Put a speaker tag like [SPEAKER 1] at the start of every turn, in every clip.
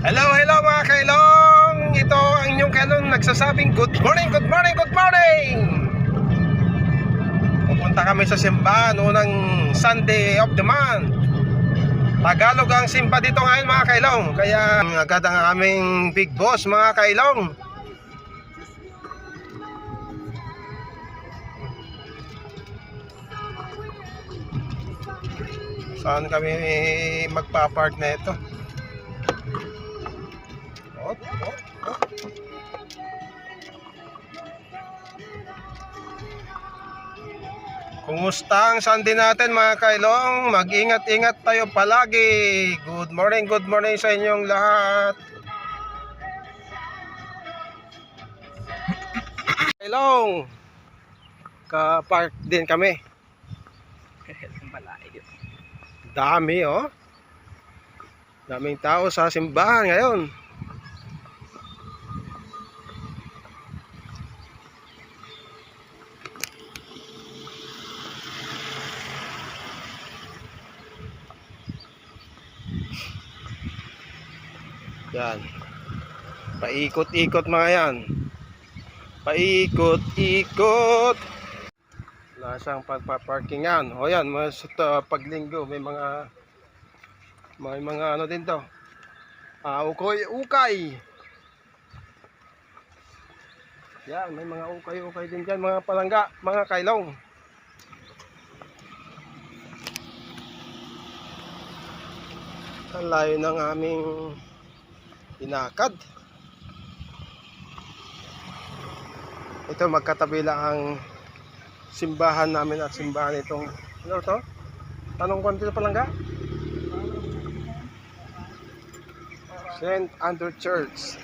[SPEAKER 1] Hello, hello mga kailong. Ito ang inyong kailong nagsasabing good morning, good morning, good morning. Pupunta kami sa simbahan unang Sunday of the month. Tagalog ang simba dito ngayon mga kailong. Kaya agad ang aming big boss mga kailong. Saan kami magpa-park na ito? Kumusta ang Sunday natin mga kailong? Mag-ingat-ingat tayo palagi. Good morning sa inyong lahat. Kailong, ka-park din kami. Dami oh. Daming tao sa simbahan ngayon. Yan. Paikot-ikot mga yan. Paikot-ikot. Wala siyang pagpaparkingan. O yan, mas paglinggo may mga ano din to. Ukay. Yan, may mga ukay din dyan, mga palangga, mga kailong. Ang layo ng aming inakad. Ito magkatabi lang ang simbahan namin at simbahan itong ano to? Tanong ko dito palangga? St. Andrew Church.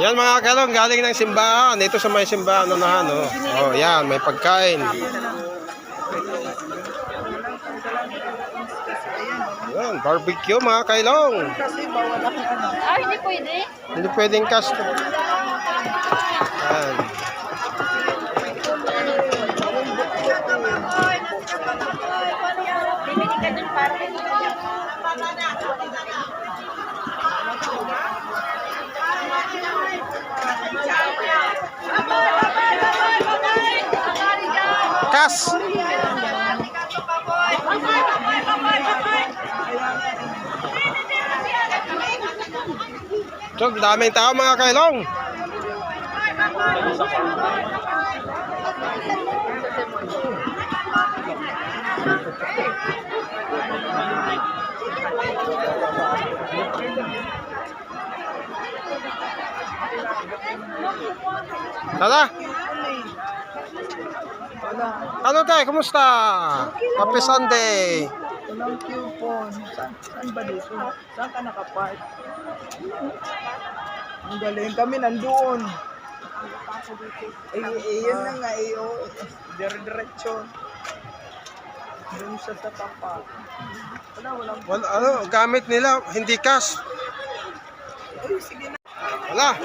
[SPEAKER 1] Yan mga kalong, galing ng simbahan. Ito sa may simbahan unahan, oh. Oh, yan, may pagkain. Yan, barbecue mga kailong.
[SPEAKER 2] Hindi pwede.
[SPEAKER 1] Hindi pwedeng cash. Yan.
[SPEAKER 2] Bibili ka dun para
[SPEAKER 1] Kas. So, daming tao mga kailong. Tara. Ano tayo? Kumusta? Happy Sunday.
[SPEAKER 3] Walang coupon. Saan ba dito? Saan ka nakapark? Ang galing kami nandoon. Yun na nga dire-diretso. Doon siya sa tapat.
[SPEAKER 1] Wala, ano, gamit nila, hindi cash.
[SPEAKER 3] Ay, sige na.
[SPEAKER 1] Wala.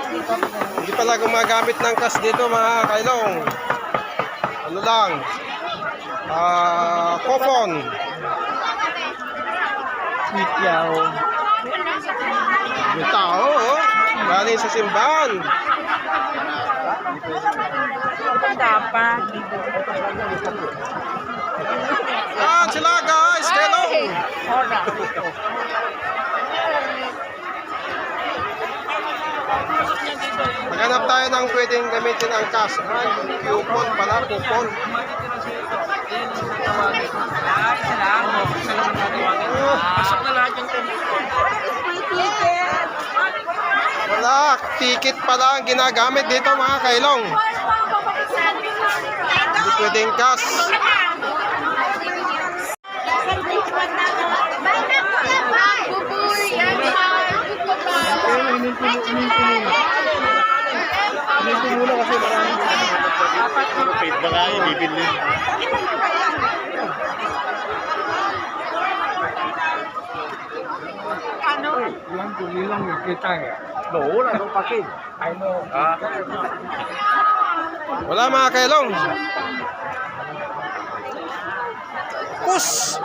[SPEAKER 1] Hindi pala gumagamit ng cash dito mga kailong. Ano lang? Coupon.
[SPEAKER 3] Sweet yaw.
[SPEAKER 1] Yung tao, oh. Galing sa simbahan.
[SPEAKER 3] Dapat.
[SPEAKER 1] Yan sila guys. Maghanap tayo ng pwedeng gamitin ang cash. Ay, coupon pala, coupon.
[SPEAKER 3] Pasok na lahat yung
[SPEAKER 1] Wala, ticket pala ang ginagamit dito mga kailong. Hindi pwedeng cash.
[SPEAKER 4] Paid ba nga yun, bibili.
[SPEAKER 3] Lang kumilang kita eh. No, wala nang pakid. I know.
[SPEAKER 1] Wala mga kailong. Kus!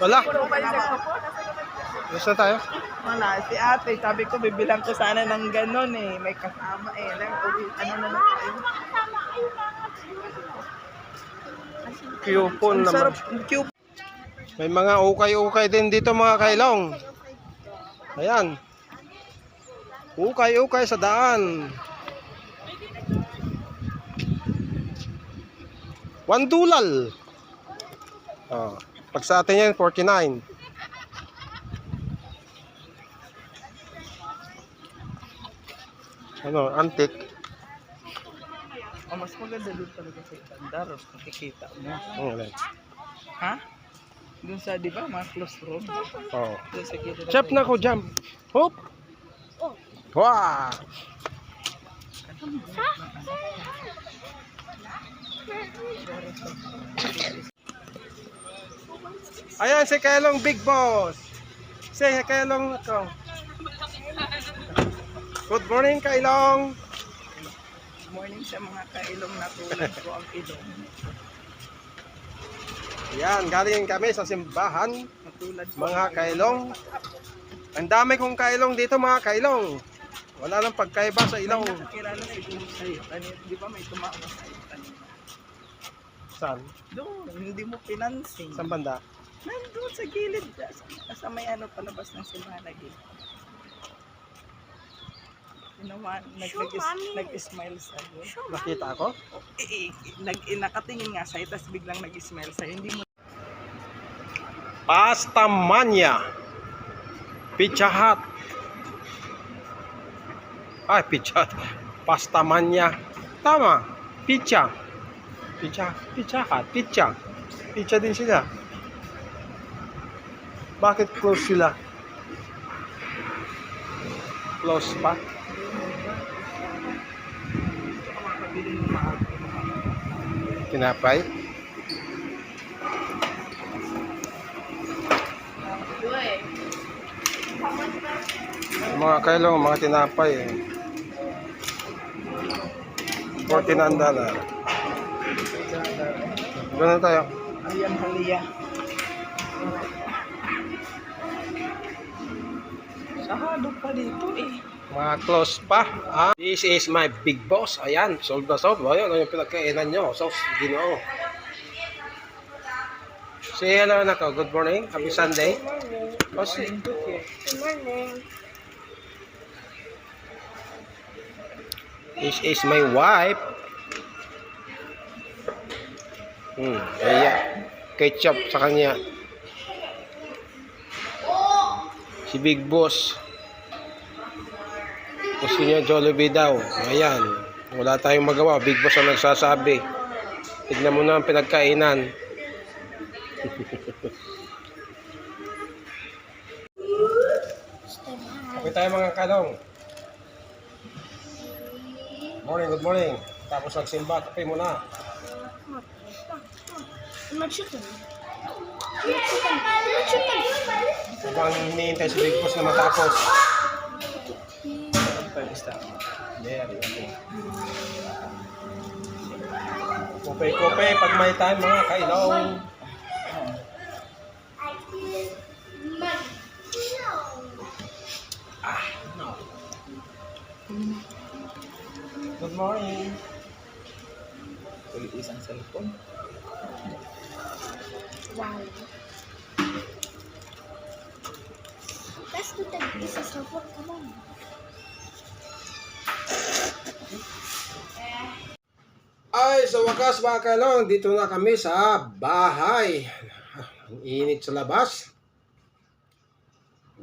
[SPEAKER 1] Wala. Gusto tayo?
[SPEAKER 3] Wala, si ate, sabi ko bibilang ko sana ng ganon eh. May kasama eh. Ano na lang tayo.
[SPEAKER 1] Coupon
[SPEAKER 3] Ang sarap,
[SPEAKER 1] naman.
[SPEAKER 3] cute.
[SPEAKER 1] May mga ukay-ukay din dito mga kailong. Ayan. Ukay-ukay sa daan. $1. Oh, pag sa atin yan, 49. Ano, antique.
[SPEAKER 3] Oh, mas maganda doon talaga sa Itandar. Makikita mo.
[SPEAKER 1] Oh,
[SPEAKER 3] Ha? Doon sa, di ba, mga close room.
[SPEAKER 1] oh.
[SPEAKER 3] Doon sa gilid.
[SPEAKER 1] Jump na ko, jump. Hop. Wow. Ayan si Kailong Big Boss. Si Kailong ako. Good morning Kailong.
[SPEAKER 3] Good morning sa mga kailong na tulad ko ang ilong.
[SPEAKER 1] Yan, galing kami sa simbahan.
[SPEAKER 3] Matulad ko.
[SPEAKER 1] Mga kailong. Ang dami kong kailong dito mga kailong. Wala nang pagkaiba sa ilong.
[SPEAKER 3] Nakakilala siguro sa'yo. Di ba may tumawa sa'yo?
[SPEAKER 1] Saan?
[SPEAKER 3] Doon, hindi mo pinansin.
[SPEAKER 1] Saan banda?
[SPEAKER 3] Nandun sa gilid. Sa may ano, palabas ng simbahan na gilid. Nag-smile sa'yo.
[SPEAKER 1] Nakita ako?
[SPEAKER 3] Nakatingin nga sa'yo, tapos biglang nag-smile sa'yo. Hindi mo.
[SPEAKER 1] Pasta Mania. Pizza Hut. Ay, Pizza Hut. Pasta Mania. Tama. Pizza. Pizza Hut. Pizza. Pizza din sila. Bakit close sila? Close pa? Tinapay? Mga kailong, mga tinapay eh. $49. Doon na tayo.
[SPEAKER 3] Ayan, haliya. Sahado pa dito eh.
[SPEAKER 1] Mga close pa. Ah. This is my big boss. Ayan, sold na sold. Ayan, ano yung pinagkainan nyo? Sauce, Ginoo. Say hello na ko. Good morning. Happy Sunday. Oh,
[SPEAKER 2] Good morning.
[SPEAKER 1] this is my wife. Ayan. Ketchup sa kanya. Si Big Boss. Gusto niya Jollibee daw. Ayan. Wala tayong magawa. Big Boss ang nagsasabi. Tignan mo na ang pinagkainan. Okay tayo mga kalong. Morning, good morning. Tapos nagsimba, kape mo na. Habang hinihintay si Big Boss na matapos. Kope-kope pag may time mga kailong.
[SPEAKER 3] Good morning. Ulit isang cellphone.
[SPEAKER 2] Wow. Let's do the pieces of what? Come on.
[SPEAKER 1] Ay, sa wakas mga kailong, dito na kami sa bahay. Ang init sa labas.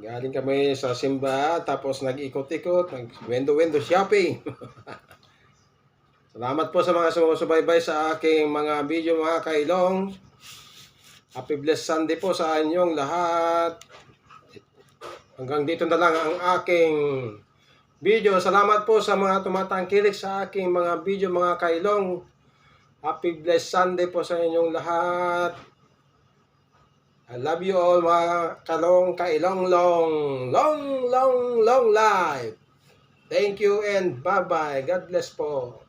[SPEAKER 1] Galing kami sa simba, tapos nag-ikot-ikot, nag-window-window shopping. Salamat po sa mga sumusubaybay sa aking mga video mga kailong. Happy blessed Sunday po sa inyong lahat. Hanggang dito na lang ang aking video. Salamat po sa mga tumatangkilik sa aking mga video mga kailong. Happy blessed Sunday po sa inyong lahat. I love you all mga kailong long life. Thank you and bye bye. God bless po.